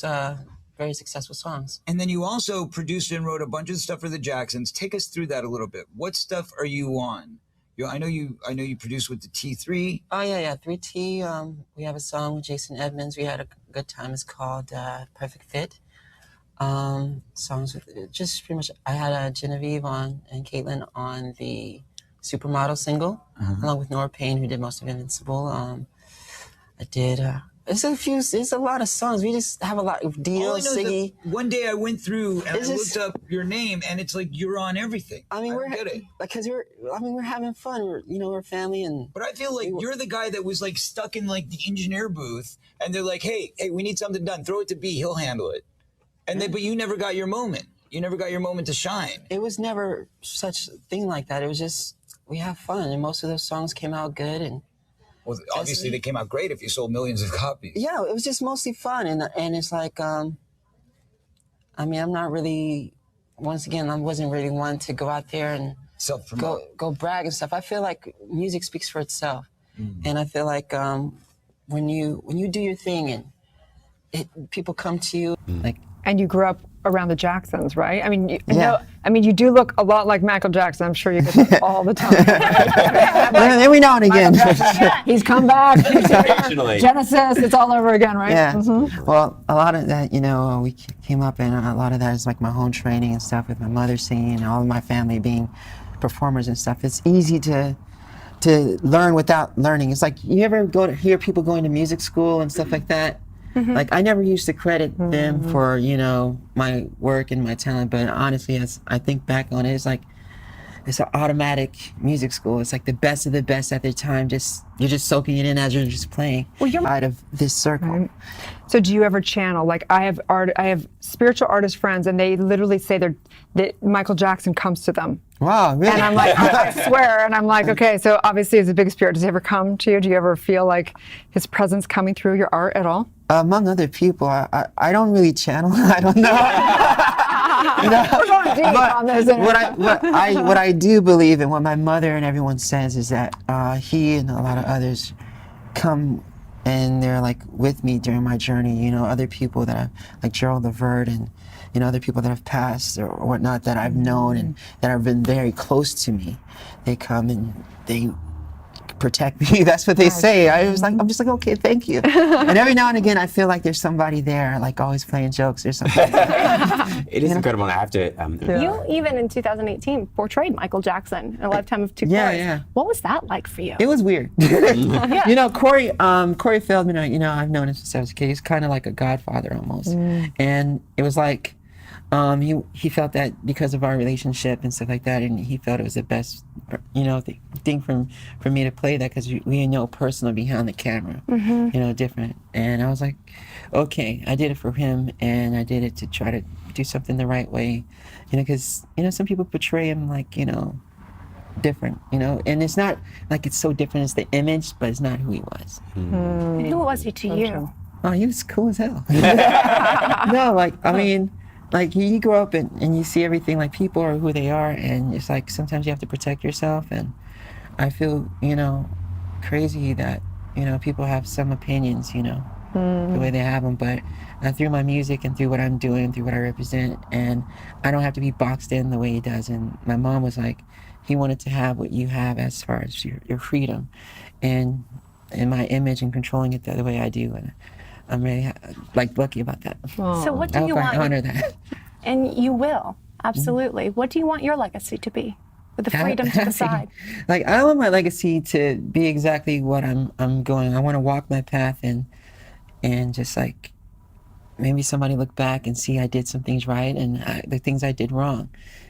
produced very successful songs. And then you also produced and wrote a bunch of stuff for the Jacksons. Take us through that a little bit. What stuff are you on? I know you produced with the T3. Oh yeah, 3T. We have a song with Jason Edmonds. We had a good time. It's called Perfect Fit. Songs with just pretty much. I had Genevieve on and Caitlin on the Supermodel single, along with Nora Payne, who did most of Invincible. I did. There's a lot of songs. We just have a lot of Dio, Siggy. One day I went through and I looked up your name, and it's like you're on everything. I mean, we're having fun. We're family, and. But I feel like you're the guy that was like stuck in like the engineer booth, and they're like, "Hey, we need something done. Throw it to B. He'll handle it." And but you never got your moment. You never got your moment to shine. It was never such a thing like that. It was just we have fun, and most of those songs came out good, and. Well, obviously they came out great if you sold millions of copies. Yeah, it was just mostly fun, and it's like, I mean, I'm not really. Once again, I wasn't really one to go out there and go brag and stuff. I feel like music speaks for itself, and I feel like when you do your thing and people come to you like. And you grew up around the Jacksons, right? I mean, you do look a lot like Michael Jackson. I'm sure you get that all the time. Every now and again. He's come back. Genesis, it's all over again, right? Yeah. Well, a lot of that, we came up, and a lot of that is like my home training and stuff with my mother singing and all of my family being performers and stuff. It's easy to learn without learning. It's like, you ever hear people going to music school and stuff like that? Like, I never used to credit them for, my work and my talent, but honestly, as I think back on it, it's like, it's an automatic music school. It's like the best of the best at their time. You're just soaking it in as you're just playing. Well, you're out of this circle. So do you ever channel? Like, I have spiritual artist friends, and they literally say that Michael Jackson comes to them. Wow, really? And I'm like, I swear, and I'm like, okay, so obviously he's a big spirit. Does he ever come to you? Do you ever feel like his presence coming through your art at all? Among other people, I don't really channel. I don't know. We're going deep on this. What I do believe, and what my mother and everyone says, is that he and a lot of others come and they're like with me during my journey. Other people that I've, like Gerald Levert, and other people that have passed or whatnot that I've known and that have been very close to me. They come and they protect me. That's what they say. I'm just like, okay, thank you. And every now and again, I feel like there's somebody there, like always playing jokes or something. It is incredible. I have to. You even in 2018 portrayed Michael Jackson in A Lifetime of Two Corys. Yeah. What was that like for you? It was weird. Corey Feldman, I've known him since I was a kid. He's kind of like a godfather almost. And it was like, he felt that because of our relationship and stuff like that, and he felt it was the best, thing for me to play that, because we know personal behind the camera, different. And I was like, okay, I did it for him, and I did it to try to do something the right way, because some people portray him like different, and it's not like it's so different as the image, but it's not who he was. Who was he to you? Oh, he was cool as hell. No, like you grow up and you see everything, like people are who they are, and it's like sometimes you have to protect yourself. And I feel, crazy that, people have some opinions, the way they have them. But through my music and through what I'm doing, through what I represent, and I don't have to be boxed in the way he does. And my mom was like, he wanted to have what you have as far as your freedom and my image, and controlling it the way I do. And I'm really lucky about that. So what do you want? I honor that. And you will, absolutely. What do you want your legacy to be? With the freedom to decide. I want my legacy to be exactly what I'm going. I want to walk my path and just maybe somebody look back and see I did some things right and the things I did wrong.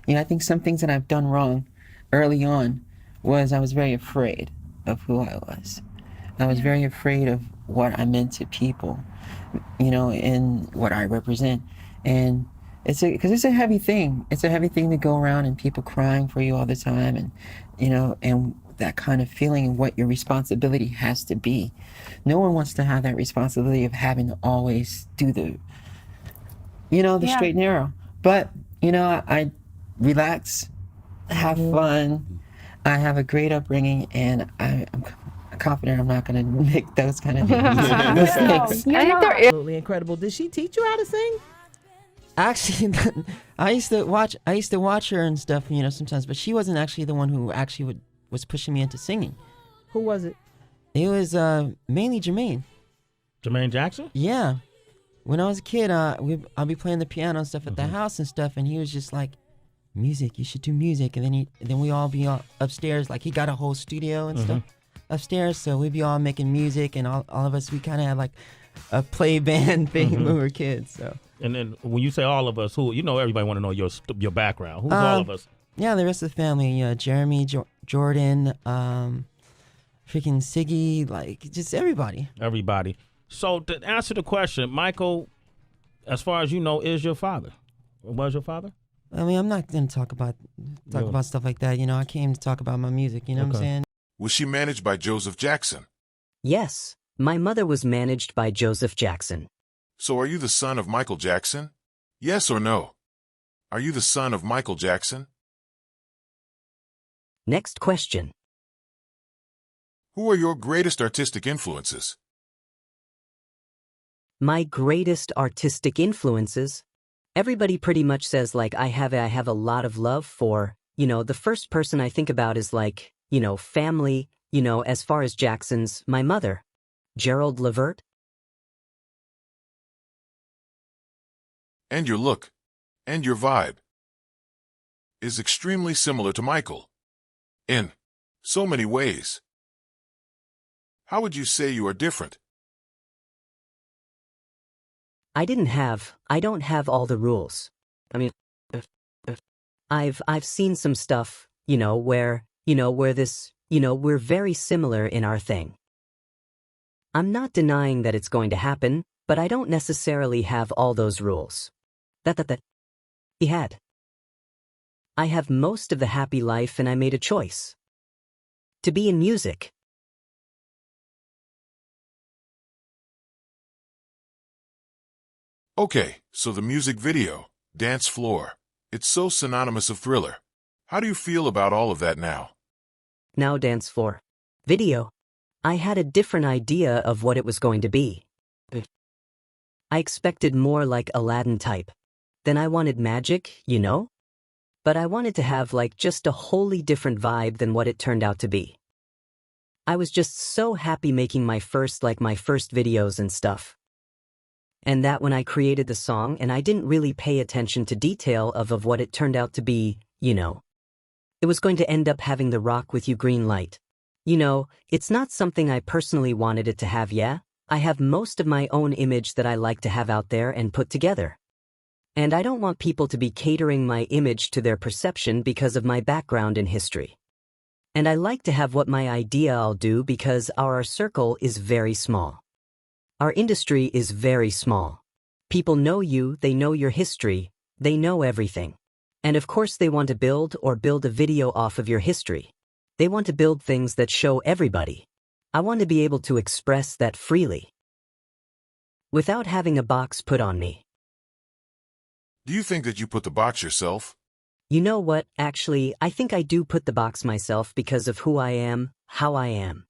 I think some things that I've done wrong early on was I was very afraid of who I was. I was very afraid of what I meant to people, and what I represent. And because it's a heavy thing. It's a heavy thing to go around and people crying for you all the time, and, and that kind of feeling and what your responsibility has to be. No one wants to have that responsibility of having to always do the straight and narrow. But, I relax, have fun. I have a great upbringing, and I'm confident I'm not going to make those kind of mistakes. I think there is. Absolutely incredible. Did she teach you how to sing? Actually, I used to watch her and stuff, you know, sometimes, but she wasn't actually the one who actually was pushing me into singing. Who was it? It was mainly Jermaine. Jermaine Jackson? Yeah. When I was a kid, I'll be playing the piano and stuff at the house and stuff, and he was just like, music, you should do music. And then we all be upstairs, like he got a whole studio and stuff upstairs, so we'd be all making music, and all of us, we kind of had like a play band thing when we were kids. So. And then when you say all of us, who, you know, everybody want to know your background. Who's all of us? Yeah, the rest of the family, Jeremy, Jordan, freaking Siggy, like just everybody. Everybody. So to answer the question, Michael, as far as you know, is your father? Was your father? I mean, I'm not going to talk about stuff like that. You know, I came to talk about my music. You know what I'm saying? Was she managed by Joseph Jackson? Yes, my mother was managed by Joseph Jackson. So are you the son of Michael Jackson? Yes or no? Are you the son of Michael Jackson? Next question. Who are your greatest artistic influences? My greatest artistic influences? Everybody pretty much says, like, I have a lot of love for, you know, the first person I think about is like, you know, family, you know, as far as Jackson's, my mother, Gerald Levert. And your look, and your vibe, is extremely similar to Michael. In so many ways. How would you say you are different? I don't have all the rules. I mean, I've seen some stuff, where this, we're very similar in our thing. I'm not denying that it's going to happen, but I don't necessarily have all those rules. That he had. I have most of the happy life, and I made a choice. To be in music. Okay, so the music video, Dance Floor, it's so synonymous of Thriller. How do you feel about all of that now? Now Dance Floor. Video. I had a different idea of what it was going to be. I expected more like Aladdin type. Then I wanted magic, But I wanted to have just a wholly different vibe than what it turned out to be. I was just so happy making my first videos and stuff. And that when I created the song, and I didn't really pay attention to detail of what it turned out to be, It was going to end up having the Rock With You green light. It's not something I personally wanted it to have, yeah? I have most of my own image that I like to have out there and put together. And I don't want people to be catering my image to their perception because of my background in history. And I like to have what my idea I'll do because our circle is very small. Our industry is very small. People know you, they know your history, they know everything. And of course they want to build a video off of your history. They want to build things that show everybody. I want to be able to express that freely. Without having a box put on me. Do you think that you put the box yourself? You know what, actually, I think I do put the box myself because of who I am, how I am.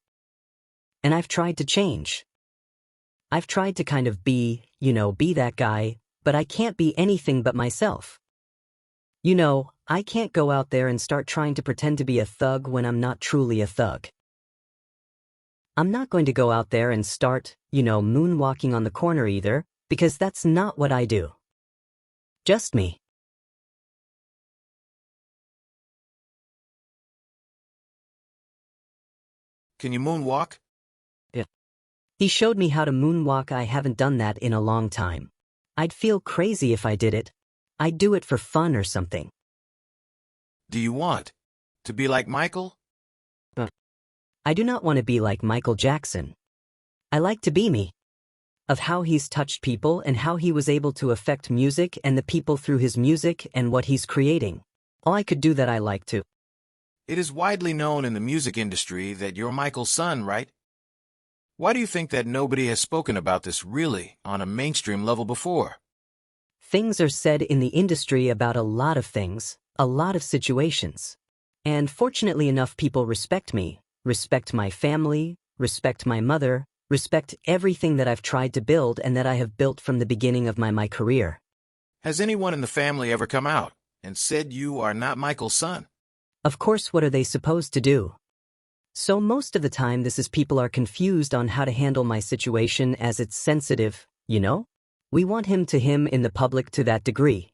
And I've tried to change. I've tried to kind of be that guy, but I can't be anything but myself. I can't go out there and start trying to pretend to be a thug when I'm not truly a thug. I'm not going to go out there and start, moonwalking on the corner either, because that's not what I do. Just me. Can you moonwalk? Yeah. He showed me how to moonwalk. I haven't done that in a long time. I'd feel crazy if I did it. I'd do it for fun or something. Do you want to be like Michael? I do not want to be like Michael Jackson. I like to be me. Of how he's touched people and how he was able to affect music and the people through his music and what he's creating. All I could do that I like to. It is widely known in the music industry that you're Michael's son, right? Why do you think that nobody has spoken about this really on a mainstream level before? Things are said in the industry about a lot of things, a lot of situations. And fortunately enough, people respect me, respect my family, respect my mother, respect everything that I've tried to build and that I have built from the beginning of my career. Has anyone in the family ever come out and said you are not Michael's son? Of course, what are they supposed to do? So most of the time, this is people are confused on how to handle my situation as it's sensitive, you know? We want him in the public to that degree.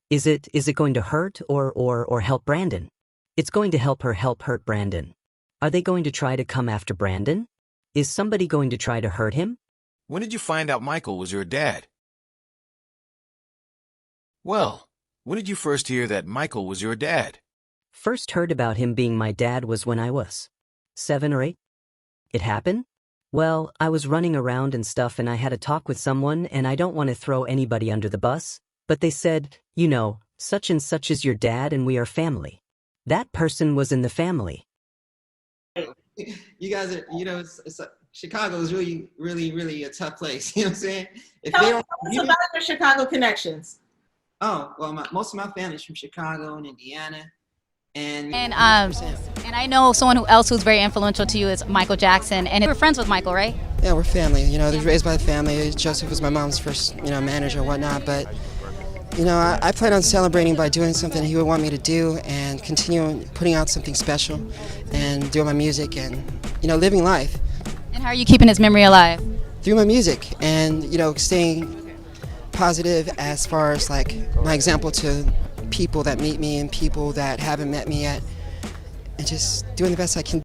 Is it going to hurt or help Brandon? It's going to help hurt Brandon. Are they going to try to come after Brandon? Is somebody going to try to hurt him? When did you find out Michael was your dad? Well, when did you first hear that Michael was your dad? First heard about him being my dad was when I was 7 or 8. It happened? Well, I was running around and stuff and I had a talk with someone and I don't want to throw anybody under the bus, but they said, you know, such and such is your dad and we are family. That person was in the family. You guys are, you know, Chicago is really, really, really a tough place. You know what I'm saying? If Tell they us don't, about your Chicago connections. oh, well, most of my family's from Chicago and Indiana. And I know someone else who's very influential to you is Michael Jackson, and you were friends with Michael, right? yeah, we're family. You know, they're raised by the family. Joseph was my mom's first, you know, manager and whatnot. But, you know, I plan on celebrating by doing something he would want me to do and continue putting out something special and doing my music and, you know, living life. And how are you keeping his memory alive? Through my music and, you know, staying positive as far as like my example to people that meet me and people that haven't met me yet, and just doing the best I can.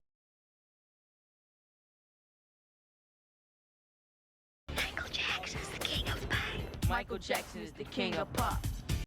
Michael Jackson is the king of pop. Michael Jackson is the king of pop.